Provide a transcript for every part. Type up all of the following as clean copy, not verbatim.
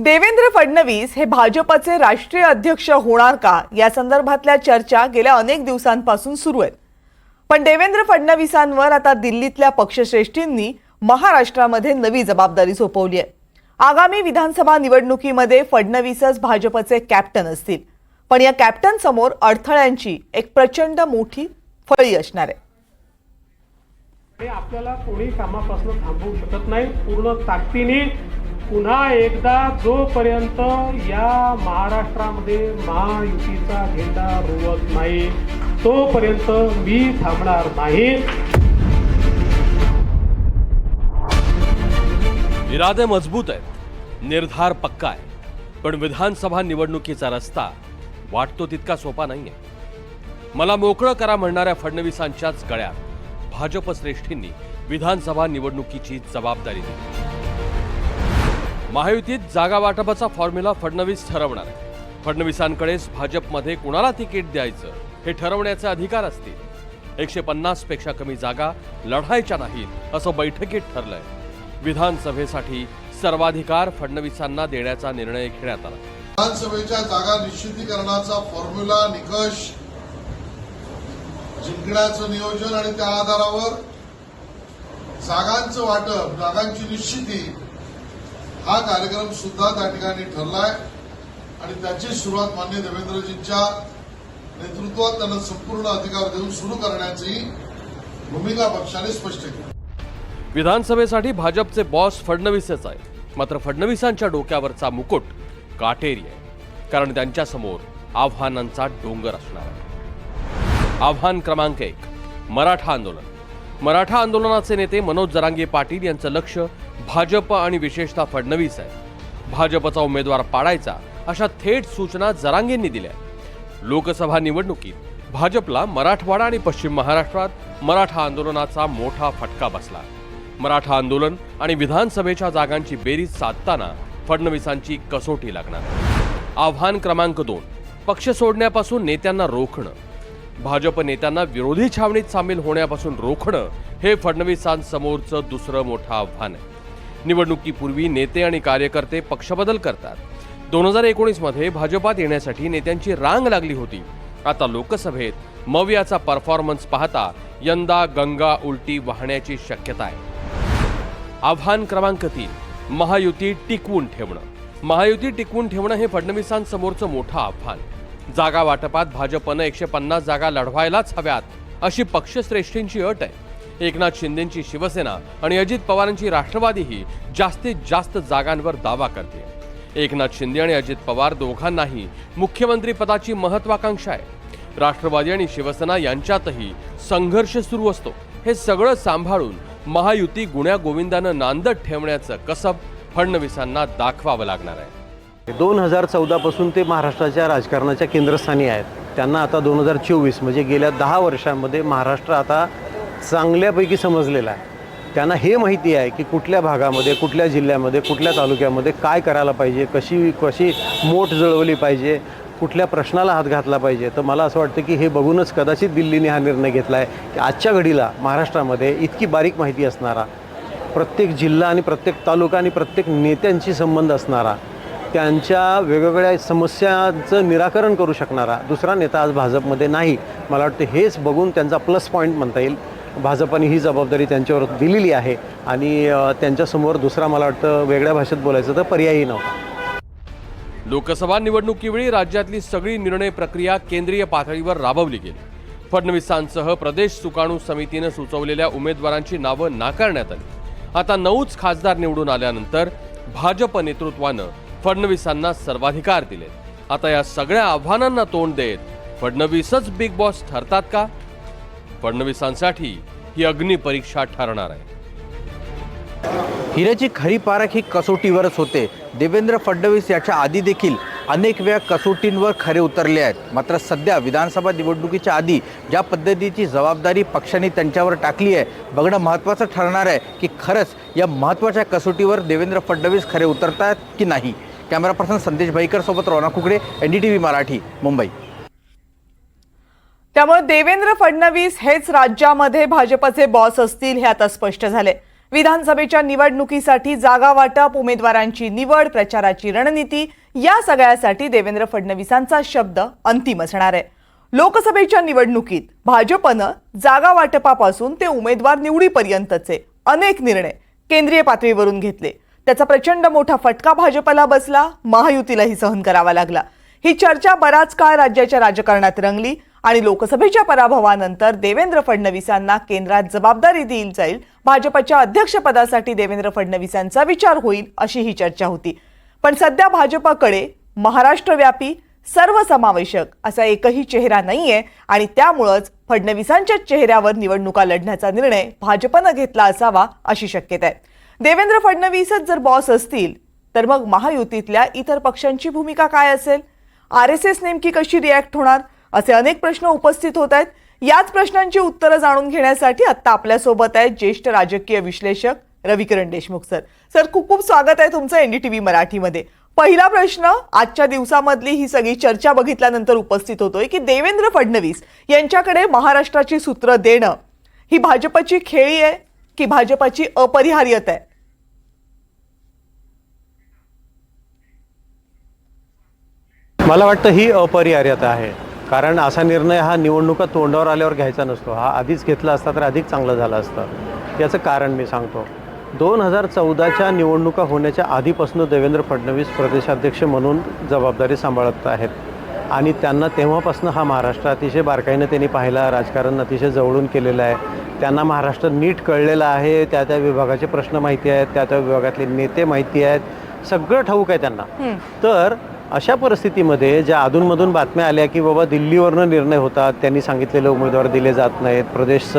देवेंद्र फडणवीस हे भाजपचे राष्ट्रीय अध्यक्ष होणार का या संदर्भातल्या चर्चा गेल्या अनेक दिवसांपासून सुरू आहेत। पण देवेंद्र फडणवीसांवर आता दिल्लीतल्या पक्षश्रेष्ठींनी महाराष्ट्रामध्ये नवी जबाबदारी सोपवली आहे। आगामी विधानसभा निवडणुकीमध्ये फडणवीसच भाजपचे कॅप्टन असतील, पण या कॅप्टन समोर अडथळ्यांची एक प्रचंड मोठी फळी असणार आहे। हे आपल्याला कोणी कामापासून थांबवू शकत नाही। पूर्ण ताकदीने पुन्हा एकदा जोपर्यंत या महाराष्ट्रामध्ये महायुतीचा झेंडा रोवत नाही तोपर्यंत मी थांबणार नाही। इरादे मजबूत आहेत, निर्धार पक्का आहे, पण विधानसभा निवडणुकीचा रस्ता वाटतो तितका सोपा नाहीये। मला मोकळं करा म्हणणाऱ्या फडणवीसांच्याच गळ्यात भाजप श्रेष्ठींनी विधानसभा निवडणुकीची जबाबदारी दिली। महायुतीत जागा वाटपाचा फॉर्म्युला फडणवीस ठरवणार आहे। फडणवीसांकडेच भाजपमध्ये कुणाला तिकीट द्यायचं हे ठरवण्याचे अधिकार असतील। 150 पेक्षा कमी जागा लढायच्या नाहीत असं बैठकीत ठरलंय। विधानसभेसाठी सर्वाधिकार फडणवीसांना देण्याचा निर्णय घेण्यात आला। विधानसभेच्या जागा निश्चितीकरणाचा फॉर्म्युला, निकष, जिंकण्याचं नियोजन आणि त्या आधारावर जागांचं वाटप, जागांची निश्चिती हा कार्यक्रम सुद्धा त्या ठिकाणी ठरलाय आणि त्याची सुरुवात माननीय देवेंद्रजींच्या नेतृत्वात त्यांना संपूर्ण अधिकार देऊन सुरू करण्याची भूमिका पक्षाने स्पष्ट केली। विधानसभेसाठी भाजपचे बॉस फडणवीसच आहे, मात्र फडणवीसांच्या डोक्यावरचा मुकुट काटेरी आहे, कारण त्यांच्यासमोर आव्हानांचा डोंगर असणार आहे। आव्हान क्रमांक 1, मराठा आंदोलन। मराठा आंदोलनाचे नेते मनोज जरांगे पाटील यांचं लक्ष भाजप आणि विशेषतः फडणवीस आहे। भाजपचा उमेदवार पाडायचा अशा थेट सूचना जरांगेंनी दिल्या। लोकसभा निवडणुकीत भाजपला मराठवाडा आणि पश्चिम महाराष्ट्रात मराठा आंदोलनाचा मोठा फटका बसला। मराठा आंदोलन आणि विधानसभेच्या जागांची बेरीज साधताना फडणवीसांची कसोटी लागणार। आव्हान क्रमांक 2, पक्ष सोडण्यापासून नेत्यांना रोखणं। भाजप नेत्यांना विरोधी छावणीत सामील होण्यापासून रोखणं हे फडणवीसांसमोरचं दुसरं मोठं आव्हान आहे। निवडणुकीपूर्वी नेते आणि कार्यकर्ते पक्षबदल करतात। 2019 मध्ये भाजपात येण्यासाठी नेत्यांची रांग लागली होती। आता लोकसभेत मवियाचा परफॉर्मन्स पाहता यंदा गंगा उलटी वाहण्याची शक्यता आहे। आव्हान क्रमांक 3, महायुती टिकवून ठेवणं। महायुती टिकवून ठेवणं हे फडणवीसांसमोरचं मोठं आव्हान। जागा वाटपात भाजपनं 150 जागा लढवायलाच हव्यात अशी पक्षश्रेष्ठींची अट आहे। एकनाथ शिंदेंची शिवसेना आणि अजित पवारांची राष्ट्रवादीही जास्तीत जास्त जागांवर दावा करते। एकनाथ शिंदे आणि अजित पवार दोघांनाही मुख्यमंत्री पदाची महत्वाकांक्षा आहे। राष्ट्रवादी आणि शिवसेना यांच्यातही संघर्ष सुरू असतो। हे सगळं सांभाळून महायुती गुण्या गोविंदानं नांदत ठेवण्याचं कसब फडणवीसांना दाखवावं लागणार आहे। 2014 पासून ते महाराष्ट्राच्या राजकारणाच्या केंद्रस्थानी आहेत। त्यांना आता 2024 म्हणजे गेल्या 10 वर्षांमध्ये महाराष्ट्र आता चांगल्यापैकी समजलेला आहे। त्यांना हे माहिती आहे की कुठल्या भागामध्ये, कुठल्या जिल्ह्यामध्ये, कुठल्या तालुक्यामध्ये काय करायला पाहिजे, कशी मोठ जुळवली पाहिजे, कुठल्या प्रश्नाला हात घातला पाहिजे। तर मला असं वाटतं की हे बघूनच कदाचित दिल्लीने हा निर्णय घेतला आहे की आजच्या घडीला महाराष्ट्रामध्ये इतकी बारीक माहिती असणारा, प्रत्येक जिल्हा आणि प्रत्येक तालुका आणि प्रत्येक नेत्यांशी संबंध असणारा, त्यांच्या वेगवेगळ्या समस्यांचं निराकरण करू शकणारा दुसरा नेता आज भाजपमध्ये नाही। मला वाटतं हेच बघून त्यांचा प्लस पॉईंट म्हणता येईल। भाजपने ही जबाबदारी त्यांच्यावर दिलेली आहे आणि त्यांच्यासमोर दुसरा मला वाटतं वेगळ्या भाषेत बोलायचं तर पर्यायही नव्हता। लोकसभा निवडणुकीवेळी राज्यातली सगळी निर्णय प्रक्रिया केंद्रीय पातळीवर राबवली गेली। फडणवीसांसह प्रदेश सुकाणू समितीने सुचवलेल्या उमेदवारांची नावं नाकारण्यात आली। आता 9च खासदार निवडून आल्यानंतर भाजप नेतृत्वानं फडणवीसांना सर्वाधिकार दिले। आता या सगळ्या आव्हानांना तोंड देत फडणवीसच बिग बॉस ठरतात का? फडणवीसांसाठी ही अग्निपरीक्षा ठरणार आहे। हिऱ्याची खरी पारख ही कसोटीवरच होते। देवेंद्र फडणवीस याच्या आधी देखील अनेक वेळा कसोटींवर खरे उतरले आहेत, मात्र सध्या विधानसभा निवडणुकीच्या आधी ज्या पद्धतीची जबाबदारी पक्षाने त्यांच्यावर टाकली आहे बघणं महत्त्वाचं ठरणार आहे की खरंच या महत्त्वाच्या कसोटीवर देवेंद्र फडणवीस खरे उतरतात की नाही। कॅमेरा पर्सन संदेश भाईकर सोबत रोना कुकडे, NDTV मराठी, मुंबई। त्यामुळे देवेंद्र फडणवीस हेच राज्यामध्ये भाजपचे बॉस असतील हे आता स्पष्ट झाले। विधानसभेच्या निवडणुकीसाठी जागा वाटप, उमेदवारांची निवड, प्रचाराची रणनीती या सगळ्यासाठी देवेंद्र फडणवीसांचा शब्द अंतिम असणार आहे. लोकसभेच्या निवडणुकीत भाजपनं जागा वाटपापासून ते उमेदवार निवडीपर्यंतचे अनेक निर्णय केंद्रीय पातळीवरून घेतले. त्याचा प्रचंड मोठा फटका भाजपला बसला, महायुतीलाही सहन करावा लागला. ही चर्चा बराच काळ राज्याच्या राजकारणात रंगली आणि लोकसभेच्या पराभवानंतर देवेंद्र फडणवीसांना केंद्रात जबाबदारी दिली जाईल, भाजपच्या अध्यक्षपदासाठी देवेंद्र फडणवीसांचा विचार होईल अशी ही चर्चा होती. पण सध्या भाजपकडे महाराष्ट्रव्यापी सर्वसमावेशक असा एकही चेहरा नाहीये आणि त्यामुळेच फडणवीसांच्या चेहऱ्यावर निवडणुका लढण्याचा निर्णय भाजपनं घेतला असावा अशी शक्यता आहे. देवेंद्र फडणवीसच जर बॉस असतील तर मग महायुतीतल्या इतर पक्षांची भूमिका काय असेल? RSS नेमकी कशी रिॲक्ट होणार? असे अनेक प्रश्न उपस्थित होत आहेत. याच प्रश्नांची उत्तरं जाणून घेण्यासाठी आता आपल्यासोबत आहेत ज्येष्ठ राजकीय विश्लेषक रविकिरण देशमुख सर. सर, खूप खूप स्वागत आहे तुमचं NDTV मराठीमध्ये. पहिला प्रश्न आजच्या दिवसामधली ही सगळी चर्चा बघितल्यानंतर उपस्थित होतोय की देवेंद्र फडणवीस यांच्याकडे महाराष्ट्राची सूत्र देणं ही भाजपची खेळी आहे की भाजपची अपरिहार्यता आहे? मला वाटतं ही अपरिहार्यता आहे. कारण असा निर्णय हा निवडणुका तोंडावर आल्यावर घ्यायचा नसतो. हा आधीच घेतला असता तर अधिक चांगलं झालं असतं. याचं कारण मी सांगतो. 2014च्या निवडणुका होण्याच्या आधीपासून देवेंद्र फडणवीस प्रदेशाध्यक्ष म्हणून जबाबदारी सांभाळत आहेत आणि त्यांना तेव्हापासून हा महाराष्ट्र अतिशय बारकाईनं त्यांनी पाहिला, राजकारण अतिशय जवळून केलेलं आहे. त्यांना महाराष्ट्र नीट कळलेलं आहे. त्या त्या विभागाचे प्रश्न माहिती आहेत, त्या त्या विभागातले नेते माहिती आहेत, सगळं ठाऊक आहे त्यांना. तर अशा परिस्थितीमध्ये ज्या अधूनमधून बातम्या आल्या की बाबा दिल्लीवरनं निर्णय होतात, त्यांनी सांगितलेले उमेदवार दिले जात नाहीत, प्रदेश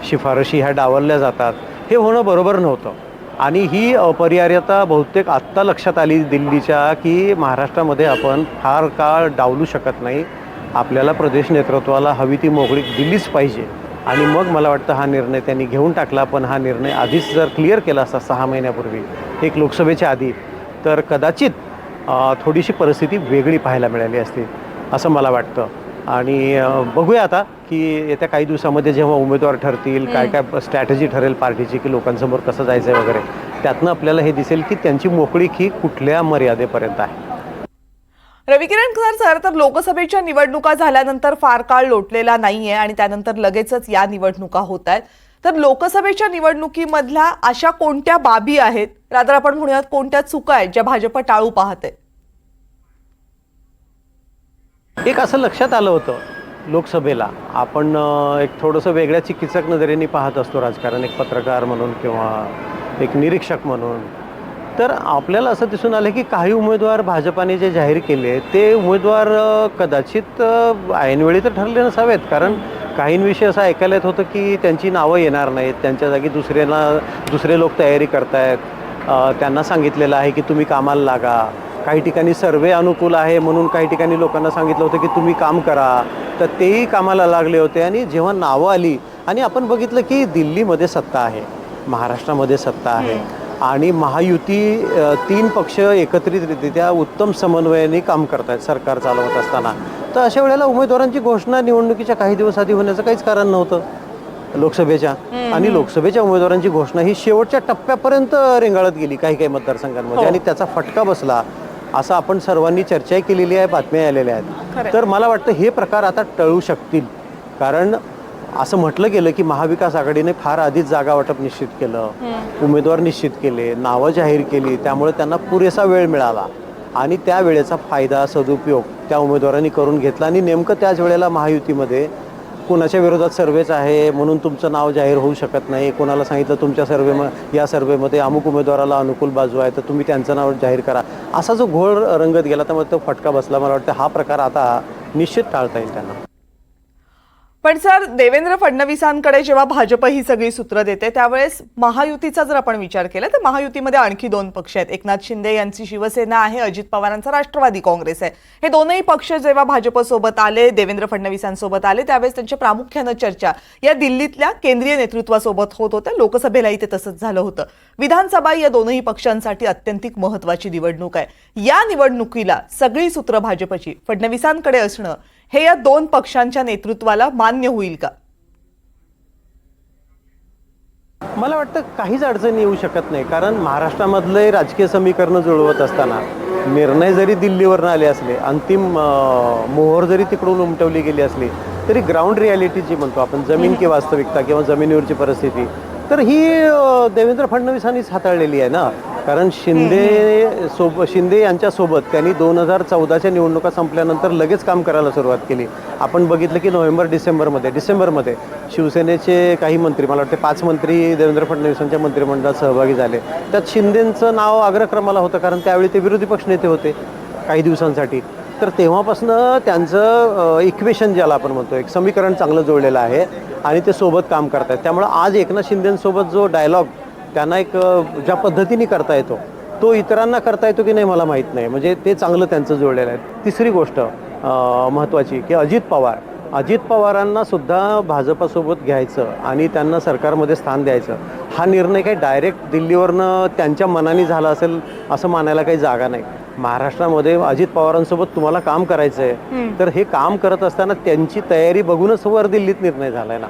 शिफारशी ह्या डावलल्या जातात, हे होणं बरोबर नव्हतं. आणि ही अपरिहार्यता बहुतेक आत्ता लक्षात आली दिल्लीच्या की महाराष्ट्रामध्ये आपण फार काळ डावलू शकत नाही. आपल्याला प्रदेश नेतृत्वाला हवी ती मोकळीक दिलीच पाहिजे. आणि मग मला वाटतं हा निर्णय त्यांनी घेऊन टाकला. पण हा निर्णय आधीच जर क्लिअर केला असता 6 महिन्यापूर्वी, एक लोकसभेच्या आधी, तर कदाचित थोडीशी परिस्थिती वेगळी पाहायला मिळाली असती असं मला वाटतं. आणि बघूया आता की येत्या काही दिवसामध्ये जेव्हा उमेदवार ठरतील, काय काय स्ट्रॅटेजी ठरेल पार्टीची की लोकांसमोर कसं जायचं आहे वगैरे, त्यातनं आपल्याला हे दिसेल की त्यांची मोकळीक ही कुठल्या मर्यादेपर्यंत आहे. रविकिरण सर, तर लोकसभेच्या निवडणुका झाल्यानंतर फार काळ लोटलेला नाहीये आणि त्यानंतर लगेचच या निवडणुका होत आहेत. तर लोकसभेच्या निवडणुकीमधल्या अशा कोणत्या बाबी आहेत, रादर आपण म्हणूयात कोणत्या चुका आहेत ज्या भाजप टाळू पाहते? एक असं लक्षात आलं होतं लोकसभेला, आपण एक थोडंसं वेगळ्या चिकित्सक नजरेने पाहत असतो राजकारण, एक पत्रकार म्हणून किंवा एक निरीक्षक म्हणून. तर आपल्याला असं दिसून आलं की काही उमेदवार भाजपाने जे जाहीर केले ते उमेदवार कदाचित ऐनवेळी तर ठरले नसावेत. कारण काहींविषयी असं ऐकायला येत होतं की त्यांची नावं येणार नाहीत, त्यांच्या जागी दुसरे लोक तयारी करतायत, त्यांना सांगितलेलं आहे की तुम्ही कामाला लागा. काही ठिकाणी सर्वे अनुकूल आहे म्हणून काही ठिकाणी लोकांना सांगितलं होतं की तुम्ही काम करा, तर तेही कामाला लागले होते. आणि जेव्हा नावं आली आणि आपण बघितलं की दिल्लीमध्ये सत्ता आहे, महाराष्ट्रामध्ये सत्ता आहे आणि महायुती 3 पक्ष एकत्रितरित्या उत्तम समन्वयाने काम करत आहेत सरकार चालवत असताना, तर अशा वेळेला उमेदवारांची घोषणा निवडणुकीच्या काही दिवस आधी होण्याचं काहीच कारण नव्हतं लोकसभेच्या. आणि लोकसभेच्या उमेदवारांची घोषणा ही शेवटच्या टप्प्यापर्यंत रेंगाळत गेली काही काही मतदारसंघांमध्ये आणि त्याचा फटका बसला असं आपण सर्वांनी चर्चाही केलेली आहे, बातम्या आलेल्या आहेत. तर मला वाटतं हे प्रकार आता टळू शकतील. कारण असं म्हटलं गेलं की महाविकास आघाडीने फार आधीच जागा वाटप निश्चित केलं, उमेदवार निश्चित केले, नावं जाहीर केली, त्यामुळे त्यांना पुरेसा वेळ मिळाला आणि त्या वेळेचा फायदा सदुपयोग त्या उमेदवारांनी करून घेतला. आणि नेमकं त्याच वेळेला महायुतीमध्ये कोणाच्या विरोधात सर्वेच आहे म्हणून तुमचं नाव जाहीर होऊ शकत नाही, कोणाला सांगितलं तुमच्या या सर्वेमध्ये अमुक उमेदवाराला अनुकूल बाजू आहे तर तुम्ही त्यांचं नाव जाहीर करा, असा जो घोळ रंगत गेला त्यामुळे तो फटका बसला. मला वाटतं हा प्रकार आता निश्चित टाळता येईल त्यांना. पण सर, देवेंद्र फडणवीसांकडे जेव्हा भाजप ही सगळी सूत्र देते त्यावेळेस महायुतीचा जर आपण विचार केला तर महायुतीमध्ये आणखी 2 पक्ष आहेत. एकनाथ शिंदे यांची शिवसेना आहे, अजित पवारांचा राष्ट्रवादी काँग्रेस आहे. हे दोनही पक्ष जेव्हा भाजपसोबत आले, देवेंद्र फडणवीसांसोबत आले, त्यावेळेस त्यांच्या प्रामुख्यानं चर्चा या दिल्लीतल्या केंद्रीय नेतृत्वासोबत होत होत्या. लोकसभेलाही ते तसंच झालं होतं. विधानसभा या दोनही पक्षांसाठी अत्यंतिक महत्त्वाची निवडणूक आहे. या निवडणुकीला सगळी सूत्र भाजपची फडणवीसांकडे असणं हे या 2 पक्षांच्या नेतृत्वाला मान्य होईल का? मला वाटतं काहीच अडचण येऊ शकत नाही, कारण महाराष्ट्रामधले राजकीय समीकरणं जुळवत असताना निर्णय जरी दिल्लीवरून आले असले, अंतिम मोहर जरी तिकडून उमटवली गेली असली, तरी ग्राउंड रियालिटी जी म्हणतो आपण, जमीन की वास्तविकता किंवा जमिनीवरची परिस्थिती, तर ही देवेंद्र फडणवीसांनीच हाताळलेली आहे ना. कारण शिंदे यांच्यासोबत त्यांनी 2014च्या निवडणुका संपल्यानंतर लगेच काम करायला सुरुवात केली. आपण बघितलं की डिसेंबरमध्ये शिवसेनेचे काही मंत्री, मला वाटते 5 मंत्री देवेंद्र फडणवीसांच्या मंत्रिमंडळात सहभागी झाले. त्यात शिंदेंचं नाव अग्रक्रमाला होतं, कारण त्यावेळी ते विरोधी पक्षनेते होते काही दिवसांसाठी. तर तेव्हापासून त्यांचं इक्वेशन ज्याला आपण म्हणतो, एक समीकरण चांगलं जोडलेलं आहे आणि ते सोबत काम करत आहेत. त्यामुळं आज एकनाथ शिंदेंसोबत जो डायलॉग त्यांना एक ज्या पद्धतीने करता येतो, तो इतरांना करता येतो की नाही मला माहीत नाही. म्हणजे ते चांगलं त्यांचं जोडलेलं आहे. तिसरी गोष्ट महत्त्वाची की अजित पवारांना सुद्धा भाजपासोबत घ्यायचं आणि त्यांना सरकारमध्ये स्थान द्यायचं, हा निर्णय काही डायरेक्ट दिल्लीवरनं त्यांच्या मनाने झाला असेल असं मानायला काही जागा नाही. महाराष्ट्रामध्ये अजित पवारांसोबत तुम्हाला काम करायचं आहे, तर हे काम करत असताना त्यांची तयारी बघूनच वर दिल्लीत निर्णय झालाय ना,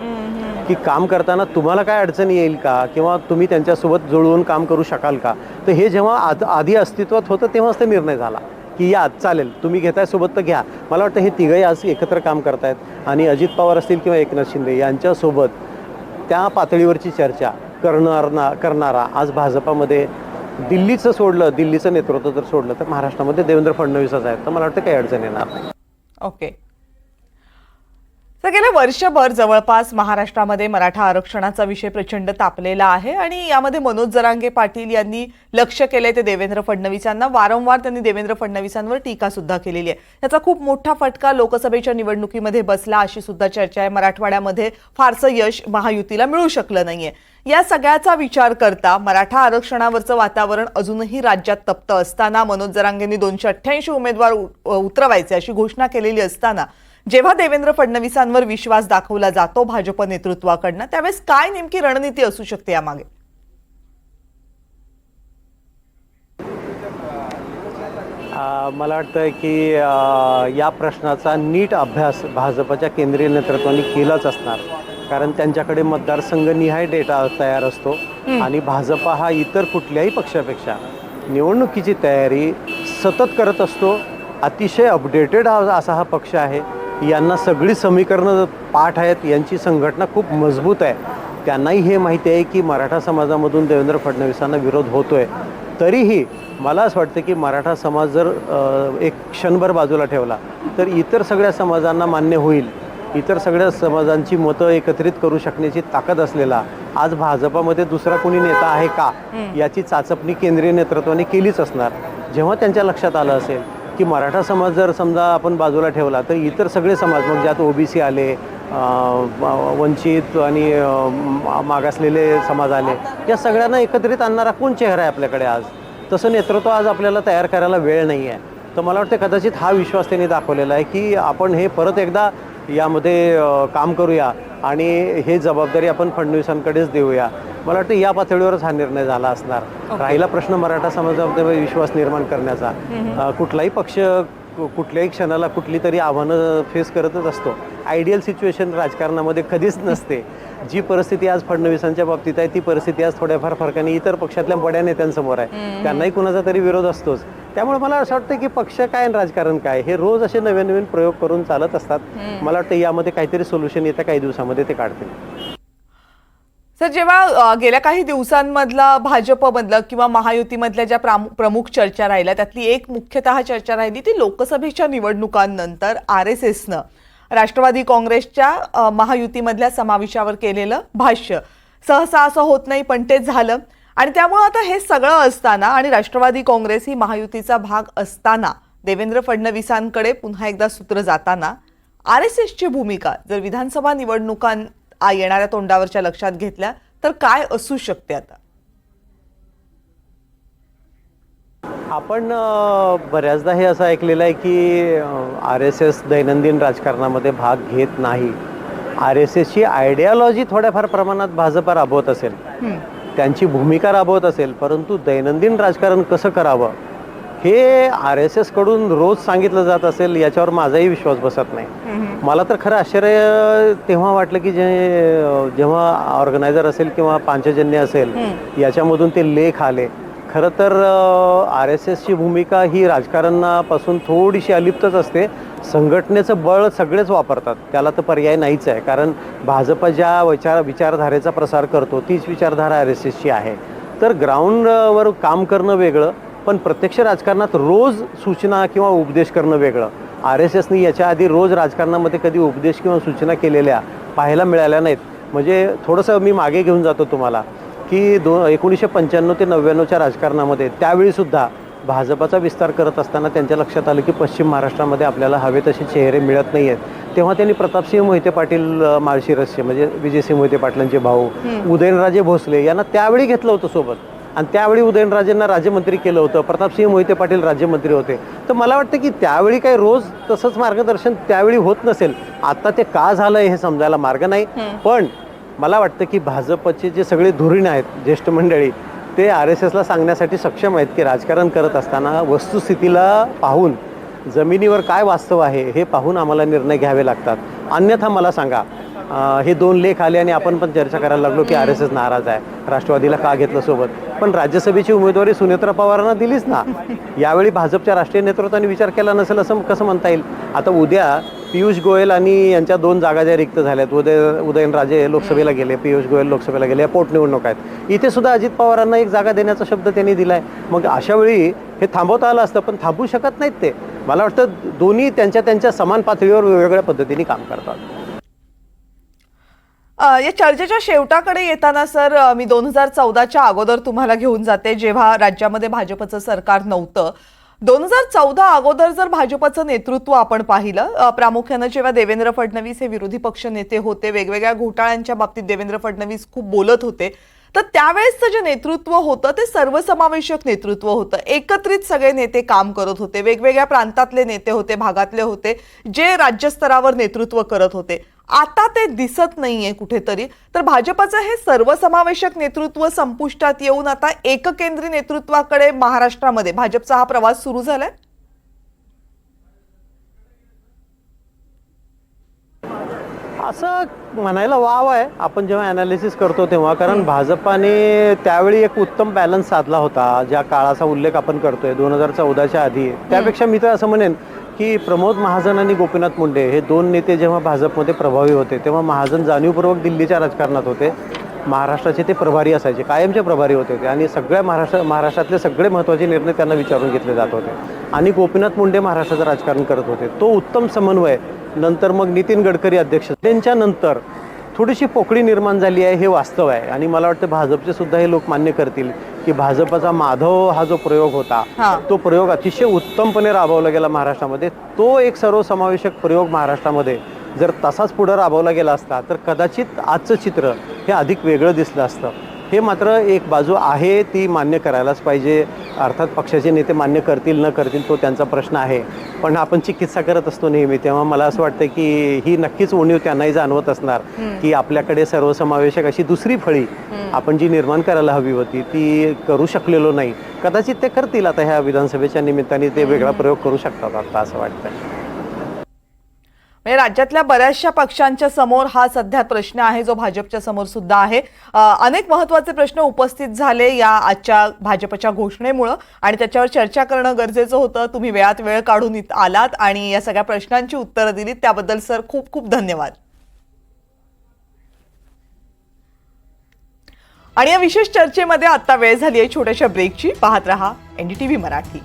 की काम करताना तुम्हाला काय अडचण येईल का, किंवा तुम्ही त्यांच्यासोबत जुळवून काम करू शकाल का. तर हे जेव्हा आधी अस्तित्वात होतं तेव्हाच ते निर्णय झाला की या चालेल, तुम्ही घेताय सोबत तर घ्या. मला वाटतं हे तिघंही आज एकत्र काम करतायत आणि अजित पवार असतील किंवा एकनाथ शिंदे यांच्यासोबत त्या पातळीवरची चर्चा करणारा आज भाजपामध्ये दिल्लीचं नेतृत्व जर सोडलं तर महाराष्ट्रामध्ये देवेंद्र फडणवीसच आहेत. तर मला वाटतं काही अडचण येणार नाही. ओके. तर गेल्या वर्षभर जवळपास महाराष्ट्रामध्ये मराठा आरक्षणाचा विषय प्रचंड तापलेला आहे आणि यामध्ये मनोज जरांगे पाटील यांनी लक्ष केलंय ते देवेंद्र फडणवीसांना. वारंवार त्यांनी देवेंद्र फडणवीसांवर टीका सुद्धा केलेली आहे. त्याचा खूप मोठा फटका लोकसभेच्या निवडणुकीमध्ये बसला अशी सुद्धा चर्चा आहे. मराठवाड्यामध्ये फारसं यश महायुतीला मिळू शकलं नाहीये. या सगळ्याचा विचार करता मराठा आरक्षणावरचं वातावरण अजूनही राज्यात तप्त असताना, मनोज जरांगेंनी 288 उमेदवार उतरवायचे अशी घोषणा केलेली असताना, जेव्हा देवेंद्र फडणवीसांवर विश्वास दाखवला जातो भाजप नेतृत्वाकडनं, त्यावेळेस काय नेमकी रणनीती असू शकते यामागे? मला वाटतं की या प्रश्नाचा नीट अभ्यास भाजपच्या केंद्रीय नेतृत्वाने केलाच असणार, कारण त्यांच्याकडे मतदारसंघनिहाय डेटा तयार असतो आणि भाजपा हा इतर कुठल्याही पक्षापेक्षा निवडणुकीची तयारी सतत करत असतो. अतिशय अपडेटेड असा हा पक्ष आहे. यांना सगळी समीकरणं पाठ आहेत, यांची संघटना खूप मजबूत आहे. त्यांनाही हे माहिती आहे की मराठा समाजामधून देवेंद्र फडणवीसांना विरोध होतोय. तरीही मला असं वाटतं की मराठा समाज जर एक क्षणभर बाजूला ठेवला तर इतर सगळ्या समाजांना मान्य होईल. इतर सगळ्या समाजांची मतं एकत्रित करू शकण्याची ताकद असलेला आज भाजपामध्ये दुसरा कोणी नेता आहे का, याची चाचपणी केंद्रीय नेतृत्वाने केलीच असणार. जेव्हा त्यांच्या लक्षात आलं असेल की मराठा समाज जर समजा आपण बाजूला ठेवला तर इतर सगळे समाज, मग ज्यात ओबीसी आले, वंचित आणि मागासलेले समाज आले, या सगळ्यांना एकत्रित आणणारा कोण चेहरा आहे आपल्याकडे आज? तसं नेतृत्व आज आपल्याला तयार करायला वेळ नाही आहे. तर मला वाटतं कदाचित हा विश्वास त्यांनी दाखवलेला आहे की आपण हे परत एकदा यामध्ये काम करूया आणि हे जबाबदारी आपण फडणवीसांकडेच देऊया. मला वाटतं या पातळीवरच हा निर्णय झाला असणार. राहिला प्रश्न मराठा समाजामध्ये विश्वास निर्माण करण्याचा, कुठलाही पक्ष कुठल्याही क्षणाला कुठली तरी आव्हानं फेस करतच असतो. आयडियल सिच्युएशन राजकारणामध्ये कधीच नसते. जी परिस्थिती आज फडणवीसांच्या बाबतीत आहे ती परिस्थिती आज थोड्याफार फरकाने इतर पक्षातल्या बड्या नेत्यांसमोर आहे. त्यांनाही कुणाचा तरी विरोध असतोच. त्यामुळे मला असं वाटतं की पक्ष काय आणि राजकारण काय हे रोज असे नवीन नवीन प्रयोग करून चालत असतात. मला वाटतं यामध्ये काहीतरी सोल्युशन येत्या काही दिवसामध्ये ते काढतील. सर, जेव्हा गेल्या काही दिवसांमधला भाजपमधलं किंवा महायुतीमधल्या ज्या प्रमुख चर्चा राहिल्या त्यातली एक मुख्यतः चर्चा राहिली ती लोकसभेच्या निवडणुकांनंतर RSSनं राष्ट्रवादी काँग्रेसच्या महायुतीमधल्या समावेशावर केलेलं भाष्य. सहसा असं होत नाही पण तेच झालं आणि त्यामुळे आता हे सगळं असताना आणि राष्ट्रवादी काँग्रेस ही महायुतीचा भाग असताना देवेंद्र फडणवीसांकडे पुन्हा एकदा सूत्र जाताना RSSची भूमिका जर विधानसभा निवडणुकांत येणाऱ्या तोंडावरच्या लक्षात घेतल्या तर काय असू शकते? आता आपण बऱ्याचदा हे असं ऐकलेलं आहे की RSS दैनंदिन राजकारणामध्ये भाग घेत नाही. RSSची आयडिओलॉजी थोड्याफार प्रमाणात भाजपा राबवत असेल, त्यांची भूमिका राबवत असेल, परंतु दैनंदिन राजकारण कसं करावं हे RSS कडून रोज सांगितलं जात असेल याच्यावर माझाही विश्वास बसत नाही. मला तर खरं आश्चर्य तेव्हा वाटलं की जेव्हा ऑर्गनायझर असेल किंवा पांचजन्य असेल याच्यामधून ते लेख आले. खरं तर RSSची भूमिका ही राजकारणापासून थोडीशी अलिप्तच असते. संघटनेचं बळ सगळेच वापरतात, त्याला तर पर्याय नाहीच आहे. कारण भाजप ज्या विचारधारेचा प्रसार करतो तीच विचारधारा RSSची आहे. तर ग्राउंडवर काम करणं वेगळं, पण प्रत्यक्ष राजकारणात रोज सूचना किंवा उपदेश करणं वेगळं. RSSनी याच्या आधी रोज राजकारणामध्ये कधी उपदेश किंवा सूचना केलेल्या पाहायला मिळाल्या नाहीत. म्हणजे थोडंसं मी मागे घेऊन जातो तुम्हाला की 1995 ते 99च्या राजकारणामध्ये त्यावेळीसुद्धा भाजपाचा विस्तार करत असताना त्यांच्या लक्षात आलं की पश्चिम महाराष्ट्रामध्ये आपल्याला हवे तसे चेहरे मिळत नाही आहेत. तेव्हा त्यांनी प्रतापसिंह मोहिते पाटील माळशिरसचे म्हणजे विजयसिंह मोहिते पाटलांचे भाऊ उदयनराजे भोसले यांना त्यावेळी घेतलं होतं सोबत, आणि त्यावेळी उदयनराजेंना राज्यमंत्री केलं होतं. प्रतापसिंह मोहिते पाटील राज्यमंत्री होते. तर मला वाटतं की त्यावेळी काही रोज तसंच मार्गदर्शन त्यावेळी होत नसेल. आता ते का झालं हे समजायला मार्ग नाही. पण मला वाटतं की भाजपचे जे सगळे धुरीण आहेत, ज्येष्ठ मंडळी, ते RSSला सांगण्यासाठी सक्षम आहेत की राजकारण करत असताना वस्तुस्थितीला पाहून, जमिनीवर काय वास्तव आहे हे पाहून आम्हाला निर्णय घ्यावे लागतात. अन्यथा मला सांगा, हे 2 लेख आले आणि आपण पण चर्चा करायला लागलो की RSS नाराज आहे, राष्ट्रवादीला का घेतलं सोबत. पण राज्यसभेची उमेदवारी सुनेत्रा पवारांना दिलीच ना. यावेळी भाजपच्या राष्ट्रीय नेतृत्वाने विचार केला नसेल असं कसं म्हणता येईल. आता उद्या पियुष गोयल आणि यांच्या 2 जागा ज्या रिक्त झाल्यात, उदयनराजे लोकसभेला गेले, पियुष गोयल लोकसभेला गेले, पोटनिवडणूक आहेत. इथे सुद्धा अजित पवारांना एक जागा देण्याचा शब्द त्यांनी दिला आहे. मग अशा वेळी हे थांबवता आलं असतं, पण थांबू शकत नाहीत ते. मला वाटतं दोन्ही त्यांच्या समान पातळीवर वेगवेगळ्या पद्धतीने काम करतात. या चर्चेच्या शेवटाकडे येताना सर, मी 2014च्या अगोदर तुम्हाला घेऊन जाते, जेव्हा राज्यामध्ये भाजपचं सरकार नव्हतं. 2014 अगोदर जर भाजपचं नेतृत्व आपण पाहिलं, प्रामुख्यानं जेव्हा देवेंद्र फडणवीस हे विरोधी पक्ष नेते होते, वेगवेगळ्या घोटाळ्यांच्या बाबतीत देवेंद्र फडणवीस खूप बोलत होते, तर त्यावेळेसचं जे नेतृत्व होतं ते सर्वसमावेशक नेतृत्व होतं. एकत्रित सगळे नेते काम करत होते, वेगवेगळ्या प्रांतातले नेते होते, भागातले होते, जे राज्यस्तरावर नेतृत्व करत होते. आता ते दिसत नाहीये कुठेतरी. तर भाजपचं हे सर्वसमावेशक नेतृत्व संपुष्टात येऊन आता एककेंद्री नेतृत्वाकडे महाराष्ट्रामध्ये भाजपचा हा प्रवास सुरू झालाय. असं म्हणायला वाव आहे आपण जेव्हा ॲनालिसिस करतो तेव्हा. कारण भाजपाने त्यावेळी एक उत्तम बॅलन्स साधला होता. ज्या काळाचा उल्लेख आपण करतोय 2014च्या आधी, त्यापेक्षा मी तर असं म्हणेन की प्रमोद महाजन आणि गोपीनाथ मुंडे हे 2 नेते जेव्हा भाजपमध्ये प्रभावी होते तेव्हा महाजन जाणीवपूर्वक दिल्लीच्या राजकारणात होते. महाराष्ट्राचे ते प्रभारी असायचे, कायमचे प्रभारी होते ते, आणि सगळ्या महाराष्ट्रातले सगळे महत्त्वाचे निर्णय त्यांना विचारून घेतले जात होते. आणि गोपीनाथ मुंडे महाराष्ट्राचं राजकारण करत होते. तो उत्तम समन्वय. नंतर मग नितीन गडकरी अध्यक्ष, त्यांच्यानंतर थोडीशी पोकळी निर्माण झाली आहे, हे वास्तव आहे. आणि मला वाटतं भाजपचे सुद्धा हे लोक मान्य करतील की भाजपचा माधव हा जो प्रयोग होता तो प्रयोग अतिशय उत्तमपणे राबवला गेला महाराष्ट्रामध्ये. तो एक सर्वसमावेशक प्रयोग महाराष्ट्रामध्ये जर तसाच पुढे राबवला गेला असता तर कदाचित आजचं चित्र हे अधिक वेगळं दिसलं असतं. हे मात्र एक बाजू आहे, ती मान्य करायलाच पाहिजे. अर्थात पक्षाचे नेते मान्य करतील न करतील तो त्यांचा प्रश्न आहे. पण आपण चिकित्सा करत असतो नेहमी, तेव्हा मला असं वाटतं की ही नक्कीच उणीव त्यांनाही जाणवत असणार की आपल्याकडे सर्वसमावेशक अशी दुसरी फळी आपण जी निर्माण करायला हवी होती ती करू शकलेलो नाही. कदाचित ते करतील आता ह्या विधानसभेच्या निमित्ताने, ते वेगळा प्रयोग करू शकतात आता असं वाटतं. म्हणजे राज्यातल्या बऱ्याचशा पक्षांच्या समोर हा सध्या प्रश्न आहे, जो भाजपच्या समोर सुद्धा आहे. अनेक महत्त्वाचे प्रश्न उपस्थित झाले या आजच्या भाजपच्या घोषणेमुळं, आणि त्याच्यावर चर्चा करणं गरजेचं होतं. तुम्ही वेळात वेळ काढून आलात आणि या सगळ्या प्रश्नांची उत्तरं दिलीत, त्याबद्दल सर खूप खूप धन्यवाद. आणि या विशेष चर्चेमध्ये आता वेळ झाली आहे छोट्याशा ब्रेकची. पाहत रहा NDTV मराठी.